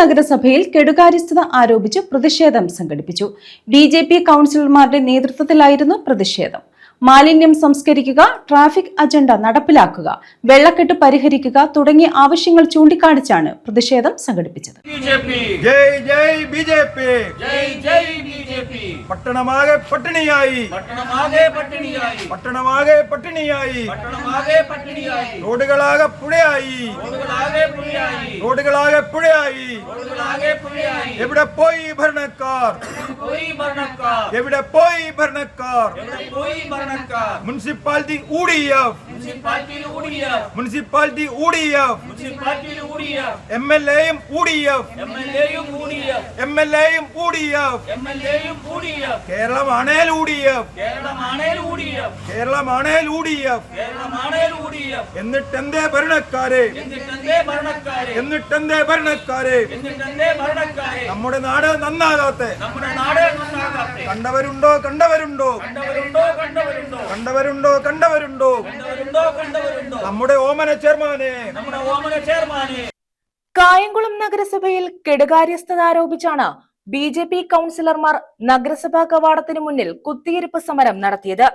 നഗരസഭയിൽ കെടുകാര്യസ്ഥത ആരോപിച്ച് പ്രതിഷേധം സംഘടിപ്പിച്ചു. ബി.ജെ.പി. കൗൺസിലർമാരുടെ നേതൃത്വത്തിലായിരുന്നു പ്രതിഷേധം. മാലിന്യം സംസ്കരിക്കുക, ട്രാഫിക് അജണ്ട നടപ്പിലാക്കുക, വെള്ളക്കെട്ട് പരിഹരിക്കുക തുടങ്ങിയ ആവശ്യങ്ങൾ ചൂണ്ടിക്കാണിച്ചാണ് പ്രതിഷേധം സംഘടിപ്പിച്ചത്. പട്ടണമാകെ പട്ടിണിയായി, റോഡുകളാകെ പുഴയായി, എവിടെ പോയി ഭരണക്കാർ, എവിടെ പോയി ഭരണക്കാർ? മുനിസിപ്പാലിറ്റി UDF, മുനിസിപ്പാലിറ്റി UDF, എംഎൽഎയും UDF, എംഎൽഎയും UDF, കേരളമാണേൽ UDF, കേരളമാണേൽ UDF. എന്നിട്ടെന്തേ ഭരണക്കാരെ, എന്നിട്ടെന്തേ ഭരണക്കാരെ നമ്മുടെ നാട് നന്നാകാത്തെ? കണ്ടവരുണ്ടോ, കണ്ടവരുണ്ടോ, കണ്ടവരുണ്ടോ, കണ്ടവരുണ്ടോ? നമ്മുടെ ഓമന ചെയർമാനെ. കായംകുളം നഗരസഭയിൽ കെടുകാര്യസ്ഥത ആരോപിച്ചാണ് ബി.ജെ.പി. കൗൺസിലർമാർ നഗരസഭാ കവാടത്തിനു മുന്നിൽ കുത്തിയിരിപ്പ് സമരം നടത്തിയത്.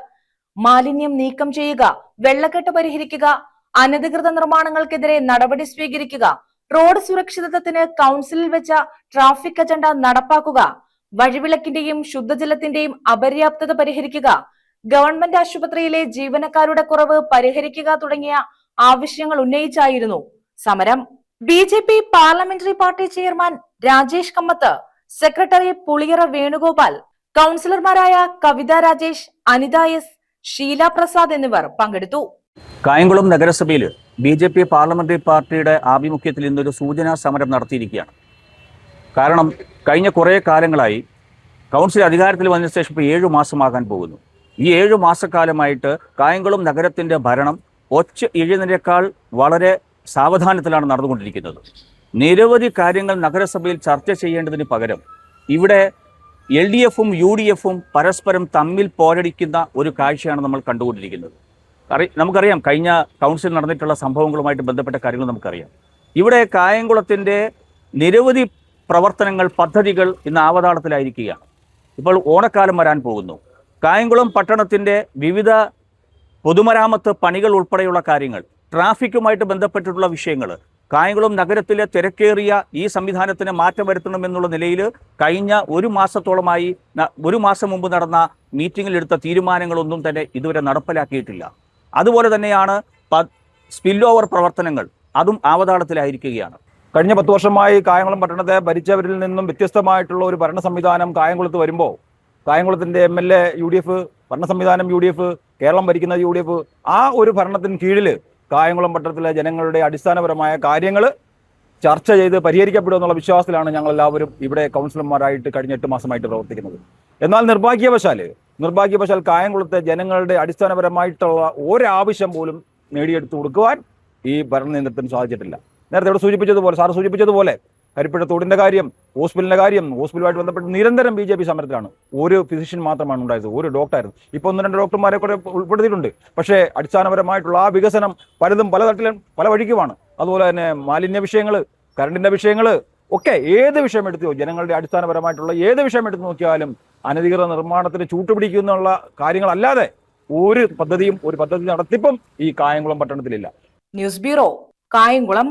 മാലിന്യം നീക്കം ചെയ്യുക, വെള്ളക്കെട്ട് പരിഹരിക്കുക, അനധികൃത നിർമ്മാണങ്ങൾക്കെതിരെ നടപടി സ്വീകരിക്കുക, റോഡ് സുരക്ഷിതത്വത്തിന് കൗൺസിലിൽ വെച്ച ട്രാഫിക് അജണ്ട നടപ്പാക്കുക, വഴിവിളക്കിന്റെയും ശുദ്ധജലത്തിന്റെയും അപര്യാപ്തത പരിഹരിക്കുക, ഗവൺമെന്റ് ആശുപത്രിയിലെ ജീവനക്കാരുടെ കുറവ് പരിഹരിക്കുക തുടങ്ങിയ ആവശ്യങ്ങൾ ഉന്നയിച്ചായിരുന്നു സമരം. BJP. Parliamentary party chairman Rajesh Kammath, secretary Puliyara Venugopal, കൗൺസിലർമാരായ കവിത രാജേഷ്, അനിത എസ്, ഷീല പ്രസാദ് എന്നിവർ പങ്കെടുത്തു. കായംകുളം നഗരസഭയിൽ ബി.ജെ.പി. പാർലമെന്ററി പാർട്ടിയുടെ ആഭിമുഖ്യത്തിൽ ഇന്നൊരു സൂചനാ സമരം നടത്തിയിരിക്കുകയാണ്. കാരണം കഴിഞ്ഞ കുറേ കാലങ്ങളായി കൗൺസിൽ അധികാരത്തിൽ വന്നതിന് ശേഷം ഇപ്പോൾ 7 മാസമാകാൻ പോകുന്നു. ഈ 7 മാസക്കാലമായിട്ട് കായംകുളം നഗരത്തിൻ്റെ ഭരണം ഒച്ച ഇഴുന്നതിനേക്കാൾ വളരെ സാവധാനത്തിലാണ് നടന്നുകൊണ്ടിരിക്കുന്നത്. നിരവധി കാര്യങ്ങൾ നഗരസഭയിൽ ചർച്ച ചെയ്യേണ്ടതിന് പകരം ഇവിടെ LDFും UDFും പരസ്പരം തമ്മിൽ പോരടിക്കുന്ന ഒരു കാഴ്ചയാണ് നമ്മൾ കണ്ടുകൊണ്ടിരിക്കുന്നത്. നമുക്കറിയാം, കഴിഞ്ഞ കൗൺസിൽ നടന്നിട്ടുള്ള സംഭവങ്ങളുമായിട്ട് ബന്ധപ്പെട്ട കാര്യങ്ങൾ നമുക്കറിയാം. ഇവിടെ കായംകുളത്തിൻ്റെ നിരവധി പ്രവർത്തനങ്ങൾ, പദ്ധതികൾ ഇന്ന് ആവതാളത്തിലായിരിക്കുകയാണ്. ഇപ്പോൾ ഓണക്കാലം വരാൻ പോകുന്നു. കായംകുളം പട്ടണത്തിൻ്റെ വിവിധ പൊതുമരാമത്ത് പണികൾ ഉൾപ്പെടെയുള്ള കാര്യങ്ങൾ, ട്രാഫിക്കുമായിട്ട് ബന്ധപ്പെട്ടിട്ടുള്ള വിഷയങ്ങൾ, കായംകുളം നഗരത്തിലെ തിരക്കേറിയ ഈ സംവിധാനത്തിന് മാറ്റം വരുത്തണമെന്നുള്ള നിലയിൽ കഴിഞ്ഞ 1 മാസത്തോളമായി 1 മാസം മുമ്പ് നടന്ന മീറ്റിങ്ങിലെടുത്ത തീരുമാനങ്ങളൊന്നും തന്നെ ഇതുവരെ നടപ്പിലാക്കിയിട്ടില്ല. അതുപോലെ തന്നെയാണ് സ്പിൽ ഓവർ പ്രവർത്തനങ്ങൾ, അതും ആവതാളത്തിലായിരിക്കുകയാണ്. കഴിഞ്ഞ 10 വർഷമായി കായംകുളം പട്ടണത്തെ ഭരിച്ചവരിൽ നിന്നും വ്യത്യസ്തമായിട്ടുള്ള ഒരു ഭരണ സംവിധാനം കായംകുളത്ത് വരുമ്പോൾ കായംകുളത്തിൻ്റെ MLA UDF, ഭരണ സംവിധാനം UDF, കേരളം ഭരിക്കുന്ന UDF, ആ ഒരു ഭരണത്തിന് കീഴിൽ കായംകുളം പട്ടണത്തിലെ ജനങ്ങളുടെ അടിസ്ഥാനപരമായ കാര്യങ്ങൾ ചർച്ച ചെയ്ത് പരിഹരിക്കപ്പെടുമെന്നുള്ള വിശ്വാസത്തിലാണ് ഞങ്ങളെല്ലാവരും ഇവിടെ കൗൺസിലർമാരായിട്ട് കഴിഞ്ഞ 8 മാസമായിട്ട് പ്രവർത്തിക്കുന്നത്. എന്നാൽ നിർഭാഗ്യവശാൽ കായംകുളത്തെ ജനങ്ങളുടെ അടിസ്ഥാനപരമായിട്ടുള്ള ഒരാവശ്യം പോലും നേടിയെടുത്തു കൊടുക്കുവാൻ ഈ ഭരണ നേതൃത്വത്തിന് സാധിച്ചിട്ടില്ല. നേരത്തെ ഇവിടെ സാറ് സൂചിപ്പിച്ചതുപോലെ കരിപ്പുഴ തോടിൻ്റെ കാര്യം, ഹോസ്പിറ്റലുമായിട്ട് ബന്ധപ്പെട്ട് നിരന്തരം ബി.ജെ.പി. സമരത്തിലാണ്. ഒരു ഫിസിഷ്യൻ മാത്രമാണ് ഉണ്ടായത്, ഒരു ഡോക്ടറായിരുന്നു. ഇപ്പോൾ 1-2 ഡോക്ടർമാരെ കൂടെ ഉൾപ്പെടുത്തിയിട്ടുണ്ട്. പക്ഷേ അടിസ്ഥാനപരമായിട്ടുള്ള ആ വികസനം പലതും പല തട്ടിലും പല വഴിക്കുമാണ്. അതുപോലെ തന്നെ മാലിന്യ വിഷയങ്ങൾ, കറണ്ടിൻ്റെ വിഷയങ്ങൾ ഒക്കെ ഏത് വിഷയം എടുത്തോ, ജനങ്ങളുടെ അടിസ്ഥാനപരമായിട്ടുള്ള ഏത് വിഷയം എടുത്തു നോക്കിയാലും അനധികൃത നിർമ്മാണത്തിന് ചൂട്ടുപിടിക്കുന്നുള്ള കാര്യങ്ങളല്ലാതെ ഒരു പദ്ധതി നടത്തിപ്പും ഈ കായംകുളം പട്ടണത്തിലില്ല. News bureau, Kayamkulam.